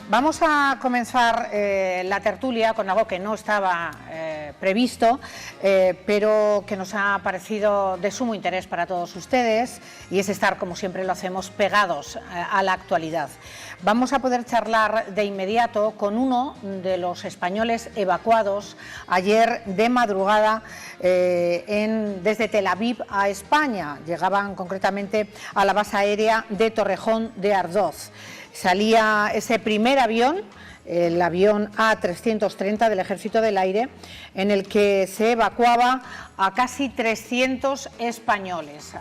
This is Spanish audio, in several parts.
Vamos a comenzar la tertulia con algo que no estaba previsto, pero que nos ha parecido de sumo interés para todos ustedes, y es estar, como siempre lo hacemos, pegados a la actualidad. Vamos a poder charlar de inmediato con uno de los españoles evacuados ayer de madrugada desde Tel Aviv a España. Llegaban concretamente a la base aérea de Torrejón de Ardoz. Salía ese primer avión, el avión A330 del Ejército del Aire, en el que se evacuaba a casi 300 españoles.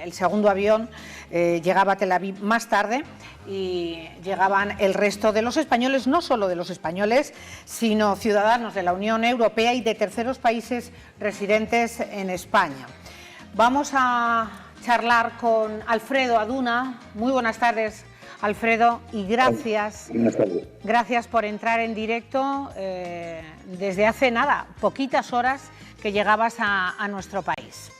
El segundo avión llegaba a Tel Aviv más tarde y llegaban el resto de los españoles, no solo de los españoles, sino ciudadanos de la Unión Europea y de terceros países residentes en España. Vamos a charlar con Alfredo Aduna. Muy buenas tardes, Alfredo, y gracias por entrar en directo desde hace poquitas horas que llegabas a nuestro país.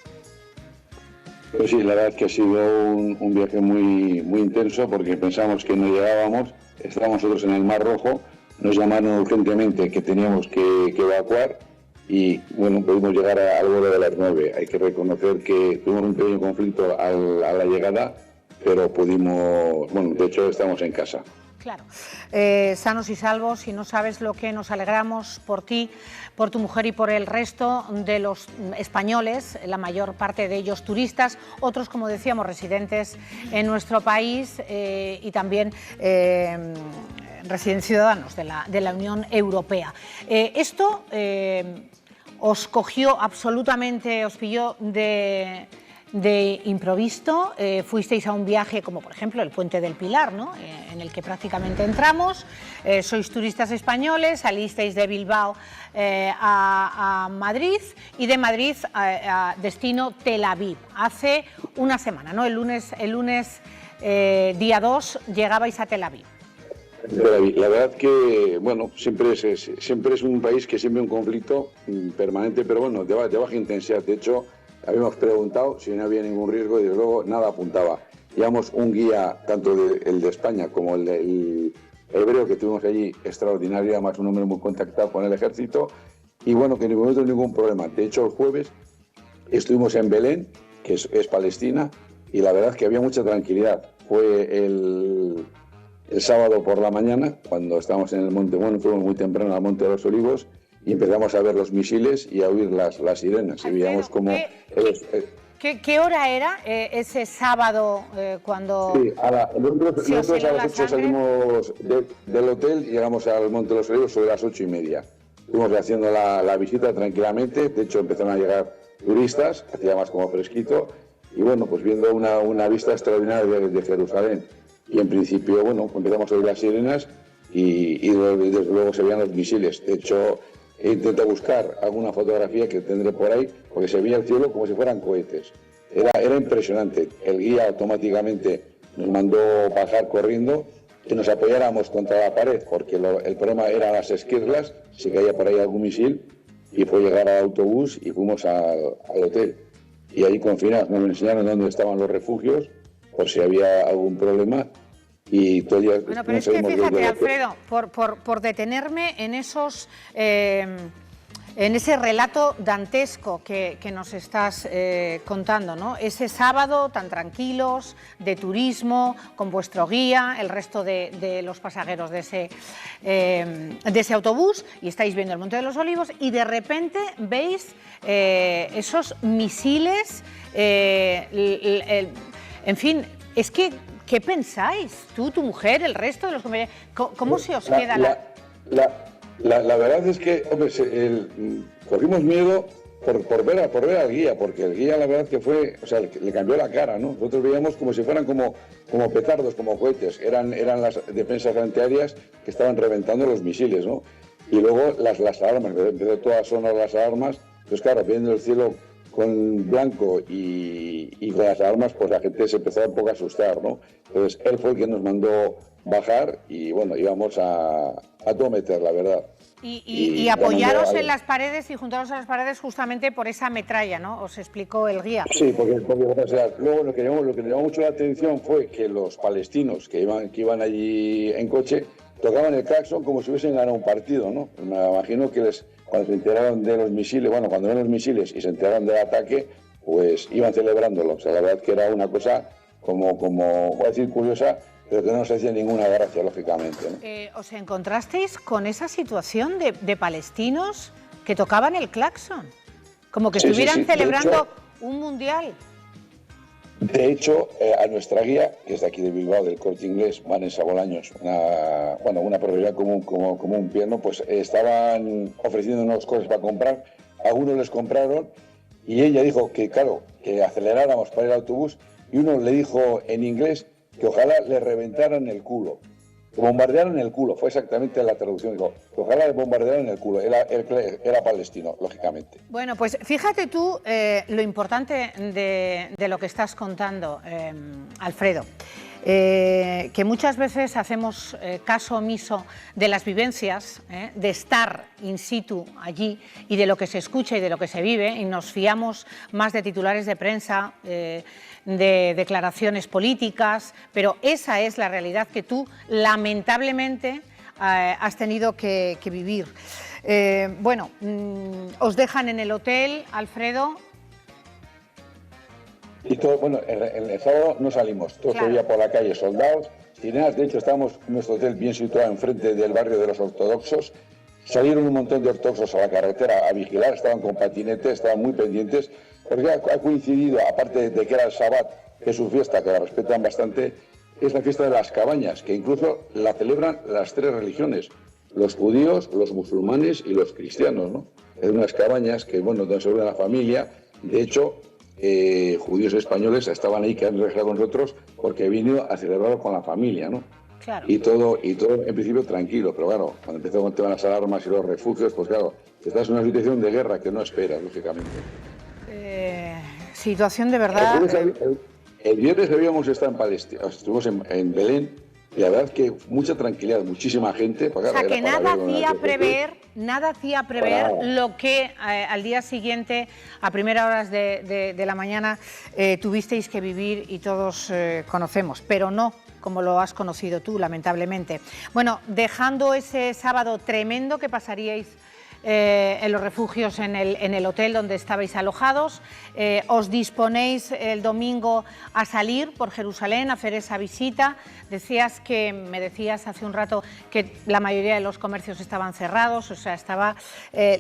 Pues sí, la verdad es que ha sido un viaje muy intenso, porque pensamos que no llegábamos. Estábamos nosotros en el Mar Rojo, nos llamaron urgentemente que teníamos que evacuar y bueno, pudimos llegar al vuelo de las 9. Hay que reconocer que tuvimos un pequeño conflicto a la llegada, pero pudimos, bueno, de hecho estamos en casa. Claro, sanos y salvos, y no sabes lo que nos alegramos por ti, por tu mujer y por el resto de los españoles, la mayor parte de ellos turistas, otros, como decíamos, residentes en nuestro país y también residentes ciudadanos de la Unión Europea. Esto os cogió absolutamente, os pilló de improviso. Fuisteis a un viaje como por ejemplo el Puente del Pilar, ¿no? En el que prácticamente entramos. Sois turistas españoles, salisteis de Bilbao a Madrid, y de Madrid a destino Tel Aviv. Hace una semana, ¿no? El lunes día 2 llegabais a Tel Aviv. La verdad que, bueno, siempre es un país que siempre hay un conflicto permanente, pero bueno, de baja intensidad. De hecho, habíamos preguntado si no había ningún riesgo y desde luego nada apuntaba. Llevamos un guía, tanto el de España como el hebreo que tuvimos allí, extraordinario, además un hombre muy contactado con el ejército, y bueno, que en ningún momento ningún problema. De hecho, el jueves estuvimos en Belén, que es Palestina, y la verdad es que había mucha tranquilidad. Fue el sábado por la mañana, cuando estábamos en el monte, bueno, fuimos muy temprano al Monte de los Olivos, y empezamos a ver los misiles y a oír las sirenas. Alfredo, y veíamos cómo... ¿Qué hora era ese sábado cuando...? Sí, nosotros a las 8 salimos del hotel y llegamos al Monte de los Olivos sobre las 8:30. Estuvimos haciendo la visita tranquilamente. De hecho, empezaron a llegar turistas, hacía más como fresquito, y bueno, pues viendo una vista extraordinaria de Jerusalén. Y en principio, bueno, empezamos a oír las sirenas y desde luego se veían los misiles. De hecho, he intentado buscar alguna fotografía que tendré por ahí, porque se veía el cielo como si fueran cohetes. Era impresionante. El guía automáticamente nos mandó bajar corriendo, que nos apoyáramos contra la pared, porque el problema eran las esquirlas, si caía por ahí algún misil, y fue llegar al autobús y fuimos al hotel. Y ahí confinados, nos enseñaron dónde estaban los refugios, por si había algún problema. Y todavía bueno, pero es que fíjate, Alfredo, por detenerme en esos en ese relato dantesco que nos estás contando, ¿no? Ese sábado tan tranquilos, de turismo, con vuestro guía, el resto de los pasajeros de ese autobús, y estáis viendo el Monte de los Olivos, y de repente veis esos misiles, en fin, es que... ¿Qué pensáis? Tú, tu mujer, el resto de los compañeros. ¿Cómo se os queda la verdad es que, hombre, cogimos miedo por ver al guía, porque el guía, la verdad que fue, o sea, le cambió la cara, ¿no? Nosotros veíamos como si fueran como petardos, como cohetes. Eran las defensas antiaéreas que estaban reventando los misiles, ¿no? Y luego las alarmas, empezó todas a sonar las alarmas. Pues claro, viendo el cielo con blanco y con las armas, pues la gente se empezó un poco a asustar, ¿no? Entonces él fue el que nos mandó bajar y bueno, íbamos a todo meter, la verdad. Y apoyaros en las paredes y juntaros a las paredes justamente por esa metralla, ¿no? Os explicó el guía. Sí, porque o sea, luego lo que llamó mucho la atención fue que los palestinos que iban allí en coche tocaban el claxon como si hubiesen ganado un partido, ¿no? Me imagino que cuando se enteraron de los misiles, bueno, cuando ven los misiles y se enteraron del ataque, pues iban celebrándolo. O sea, la verdad que era una cosa como voy a decir, curiosa, pero que no nos hacía ninguna gracia, lógicamente, ¿no? ¿Os encontrasteis con esa situación de palestinos que tocaban el claxon? Como que estuvieran celebrando un mundial. De hecho, a nuestra guía, que es de aquí de Bilbao, del Corte Inglés, Vanessa Bolaños, una propiedad como un piano, pues estaban ofreciendo unas cosas para comprar, algunos les compraron y ella dijo que, claro, que aceleráramos para ir al autobús y uno le dijo en inglés que ojalá le reventaran el culo. Que bombardearan el culo, fue exactamente la traducción. Dijo, que ojalá le bombardearan el culo. Era palestino, lógicamente. Bueno, pues fíjate tú lo importante de lo que estás contando, Alfredo. Que muchas veces hacemos caso omiso de las vivencias, de estar in situ allí y de lo que se escucha y de lo que se vive, y nos fiamos más de titulares de prensa, de declaraciones políticas, pero esa es la realidad que tú lamentablemente has tenido que vivir. Bueno, os dejan en el hotel, Alfredo. Y todo, bueno, el sábado no salimos, todo se veía por la calle, soldados, sirenas. De hecho, estábamos en nuestro hotel bien situado enfrente del barrio de los ortodoxos. Salieron un montón de ortodoxos a la carretera a vigilar, estaban con patinetes, estaban muy pendientes, porque ha coincidido, aparte de que era el Sabbat, que es su fiesta, que la respetan bastante, es la fiesta de las cabañas, que incluso la celebran las tres religiones, los judíos, los musulmanes y los cristianos, ¿no? Es unas cabañas que, bueno, donde se reúne la familia. De hecho, judíos españoles estaban ahí, que han regresado con nosotros, porque vino a celebrarlo con la familia, ¿no? Claro. Y todo en principio tranquilo, pero claro, cuando empezó con el tema de las alarmas y los refugios, pues claro, estás en una situación de guerra que no esperas, lógicamente. Situación de verdad. El viernes debíamos estar en Palestina, estuvimos en Belén, y la verdad que mucha tranquilidad, muchísima gente. O sea, que nada hacía prever lo que al día siguiente, a primeras horas de la mañana, tuvisteis que vivir y todos conocemos, pero no como lo has conocido tú, lamentablemente. Bueno, dejando ese sábado tremendo que pasaríais en los refugios en el hotel donde estabais alojados, os disponéis el domingo a salir por Jerusalén, a hacer esa visita. Me decías hace un rato que la mayoría de los comercios estaban cerrados, o sea, estaba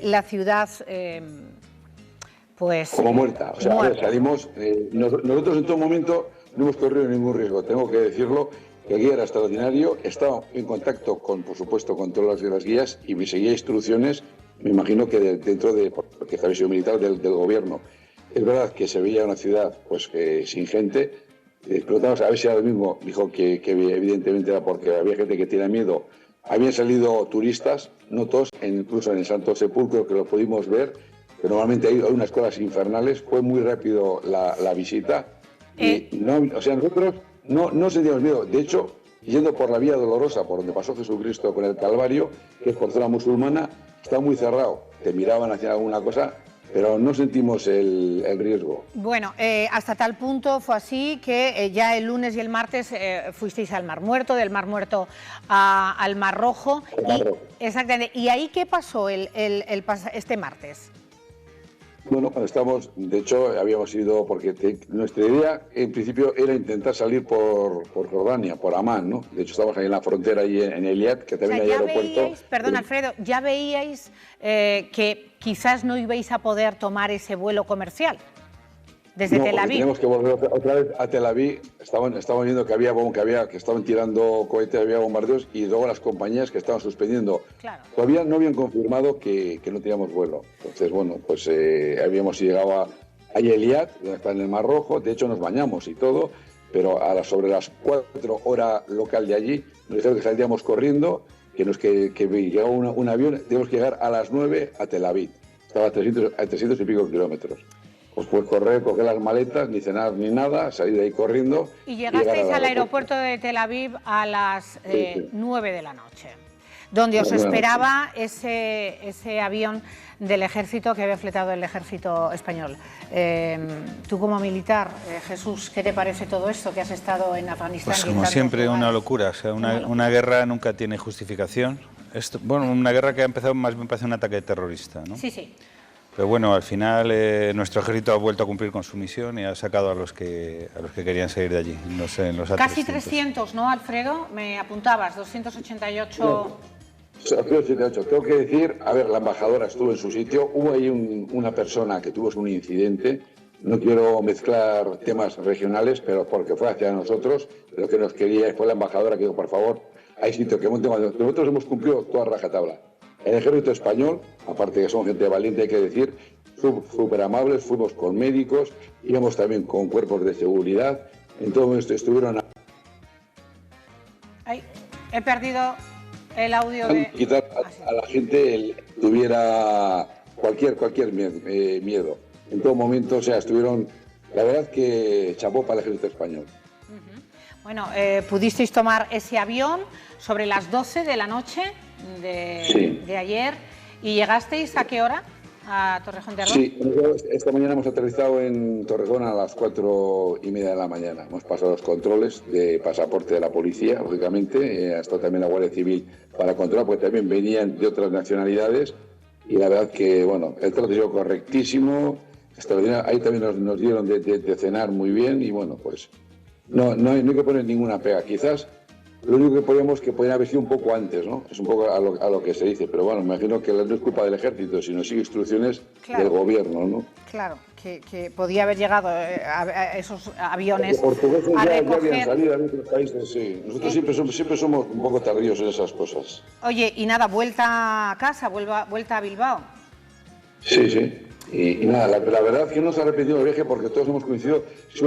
la ciudad pues como muerta. O sea, muerta. Salimos, nosotros en todo momento no hemos corrido ningún riesgo, tengo que decirlo. El guía era extraordinario, estaba en contacto por supuesto, con todas las guías y me seguía instrucciones. Me imagino que porque había sido militar del gobierno. Es verdad que se veía una ciudad pues sin gente. Preguntamos a ver si era lo mismo. Dijo que evidentemente era porque había gente que tenía miedo. Habían salido turistas, no todos, incluso en el Santo Sepulcro, que lo pudimos ver, que normalmente hay unas cosas infernales. Fue muy rápido la visita. Y o sea, nosotros no sentíamos miedo. De hecho, yendo por la Vía Dolorosa, por donde pasó Jesucristo con el Calvario, que es por zona musulmana, está muy cerrado. Te miraban hacia alguna cosa, pero no sentimos el riesgo. Bueno, hasta tal punto fue así que ya el lunes y el martes fuisteis al Mar Muerto, del Mar Muerto al Mar Rojo. Exactamente. ¿Y ahí qué pasó este martes? Bueno, cuando estamos, de hecho, habíamos ido, porque nuestra idea en principio era intentar salir por Jordania, por Amán, ¿no? De hecho, estábamos ahí en la frontera, ahí en Eliat, que también hay aeropuerto. Perdón, Alfredo, ¿ya veíais que quizás no ibais a poder tomar ese vuelo comercial desde Tel Aviv? Tenemos que volver otra vez a Tel Aviv. Estaban viendo que estaban tirando cohetes, había bombardeos, y luego las compañías que estaban suspendiendo. Claro. Todavía no habían confirmado que no teníamos vuelo. Entonces, bueno, pues habíamos llegado a Eliat, donde está en el Mar Rojo. De hecho, nos bañamos y todo, pero sobre las 4 horas local de allí, nos dijeron que saldríamos corriendo, que llegaba un avión, teníamos que llegar a las 9 a Tel Aviv. Estaba a 300 y pico kilómetros. Pues correr, coger las maletas, ni cenar ni nada, salir de ahí corriendo. Y llegasteis al aeropuerto de Tel Aviv a las 9 de la noche. donde os esperaba ese avión del ejército que había fletado el ejército español. Tú como militar, Jesús, ¿qué te parece todo esto que has estado en Afganistán? Pues como siempre, una locura. O sea, una guerra nunca tiene justificación. Bueno, una guerra que ha empezado más bien parece un ataque terrorista, ¿no? Sí, sí. Pero bueno, al final nuestro ejército ha vuelto a cumplir con su misión y ha sacado a los que querían salir de allí. No sé, en los Casi 300, ¿no, Alfredo? Me apuntabas, 288... No. 288. Tengo que decir, a ver, la embajadora estuvo en su sitio, hubo ahí una persona que tuvo un incidente, no quiero mezclar temas regionales, pero porque fue hacia nosotros, lo que nos quería fue la embajadora que dijo, por favor, hay sitio que monte. Nosotros hemos cumplido toda rajatabla. El ejército español, aparte que son gente valiente, hay que decir, súper amables, fuimos con médicos, íbamos también con cuerpos de seguridad, en todo esto estuvieron... Ay, he perdido el audio de... Quitar a la gente tuviera cualquier miedo. En todo momento, o sea, estuvieron... La verdad que chapó para el ejército español. Bueno, pudisteis tomar ese avión sobre las 12 de la noche de ayer y llegasteis ¿a qué hora? ¿A Torrejón de Ardoz? Sí, esta mañana hemos aterrizado en Torrejón a las 4:30 de la mañana. Hemos pasado los controles de pasaporte de la policía, lógicamente, ha estado también la Guardia Civil para controlar, porque también venían de otras nacionalidades y la verdad que, bueno, el trato ha sido correctísimo, extraordinario. Ahí también nos dieron de cenar muy bien y, bueno, pues no hay que poner ninguna pega. Quizás lo único que podíamos que podía haber sido un poco antes, ¿no? Es un poco a lo que se dice, pero bueno, me imagino que no es culpa del ejército, sino sigue instrucciones del gobierno, ¿no? Claro, que podía haber llegado a esos aviones los portugueses a ya recoger... habían salido a otros países, sí. Nosotros siempre somos un poco tardíos en esas cosas. Oye, y nada, vuelta a casa, vuelta a Bilbao. Sí, sí. Y nada, la verdad es que no se ha repetido el viaje porque todos hemos coincidido.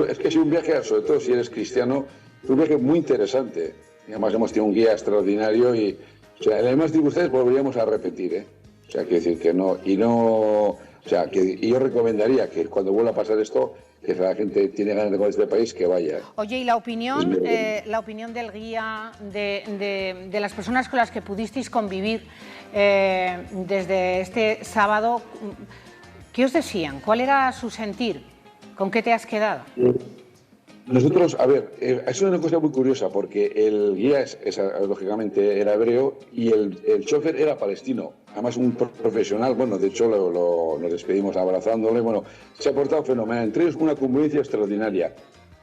Es que ha sido un viaje, sobre todo si eres cristiano, es un viaje muy interesante. Y además hemos tenido un guía extraordinario y, o sea, en las mismas circunstancias volveríamos a repetir, ¿eh? O sea, quiero decir que no, o sea, y yo recomendaría que cuando vuelva a pasar esto, que si la gente tiene ganas de conocer este país, que vaya. Oye, y la opinión del guía, de las personas con las que pudisteis convivir desde este sábado, ¿qué os decían? ¿Cuál era su sentir? ¿Con qué te has quedado? Nosotros, a ver, es una cosa muy curiosa porque el guía lógicamente era hebreo y el chofer era palestino, además un profesional, bueno, de hecho nos despedimos abrazándole, bueno, se ha portado fenomenal, entre ellos una convivencia extraordinaria,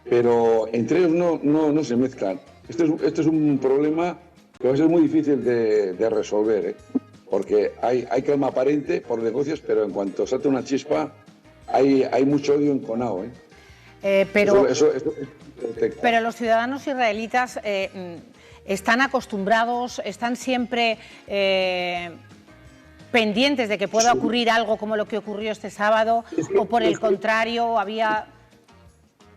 pero entre ellos no se mezclan. Esto es un problema que va a ser muy difícil de resolver, ¿eh? Porque hay calma aparente por negocios, pero en cuanto salta una chispa, hay mucho odio enconado, ¿eh? Pero los ciudadanos israelitas están acostumbrados, están siempre pendientes de que pueda ocurrir algo como lo que ocurrió este sábado, o por el contrario, había...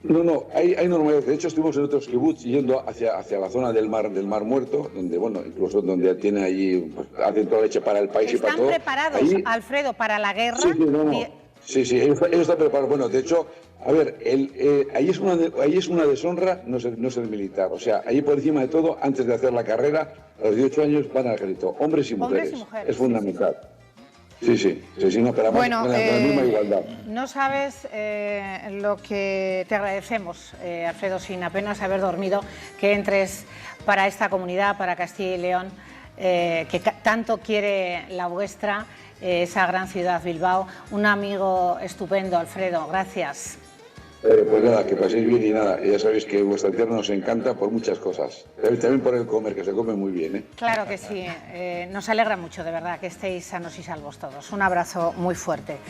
No, hay normalidad. De hecho, estuvimos en otros kibbutz yendo hacia la zona del mar Muerto, donde, bueno, incluso donde tiene allí, pues, hacen toda leche para el país y para todo. ¿Están preparados, ahí, Alfredo, para la guerra? Sí, ellos están preparados. Bueno, de hecho, a ver, ahí es una deshonra no ser militar. O sea, ahí por encima de todo, antes de hacer la carrera, a los 18 años van al ejército. Hombres y mujeres. Es fundamental. Sí, no, pero bueno, con la misma igualdad. No sabes lo que te agradecemos, Alfredo, sin apenas haber dormido, que entres para esta comunidad, para Castilla y León, que tanto quiere la vuestra, esa gran ciudad, Bilbao. Un amigo estupendo, Alfredo, gracias. Pues nada, que paséis bien y nada, ya sabéis que vuestra tierra nos encanta por muchas cosas, también por el comer, que se come muy bien, ¿eh? Claro que sí, nos alegra mucho, de verdad, que estéis sanos y salvos todos. Un abrazo muy fuerte.